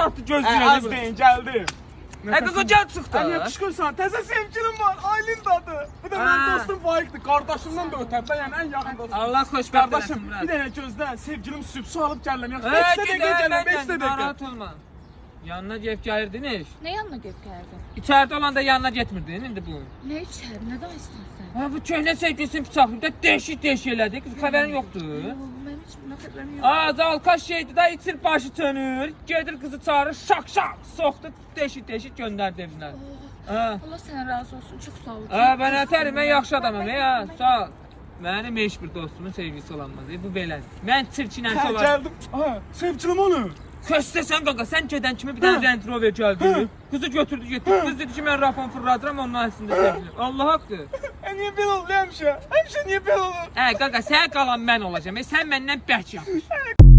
çatdı gözlüğünə. Az deyin, gəldi. Qaqa gəl çıxdı. Yakışıqsan, təzə sevgilim var, Aylin dadı. Bu da mənim dostum Faikdir, qardaşımdan da ötəbdə, yəni ən yaxın dostum. Allah xoşbəxt Qardaşım, eləsin, Murad. bir dənə gözlə, sevgilim süb su alıb gəlirəm. Yaxşı, 5 Gidər, dəqiqə gəlirəm, 5 dəqiqə. narahat olma. Yanına gelip gelirdin iş. Ne yanına gelip geldin? İçeride olanda yanına getmirdin indi bu. Ne içer? Ne daha istersen? Ha bu köhnə sevgilisini bıçaqlayıb da değişik elədi. Kız xəbərin yoxdur. Benim hiç buna haberim yok. Aa zalkaş şeydi da içir başı tönür. Gedir kızı çağırır şak şak soxdu değişik gönderdi evinə. Ha. Allah sana razı olsun. Çok sağ ol. Ha ben ötərim, mən yaxşı adamım ya. Sağ ol. Mənim heç bir dostumun sevgisi olanmaz. Bu belədir. Mən çirkinən Hə, solar. gəldim. Ha, sevgilim onu. Köstəsən qaqa, sən gedən kimi bir dənə Range Rover gəldi. Kızı götürdü getdi. Kız dedi ki, mən rafon fırladıram onun əslində sevgilim. Allah haqqı. Niye belə olur həmişə? Həmişə niyə belə olur? Hə qaqa, sən qalan mən olacağam. Sən məndən bərk yapış.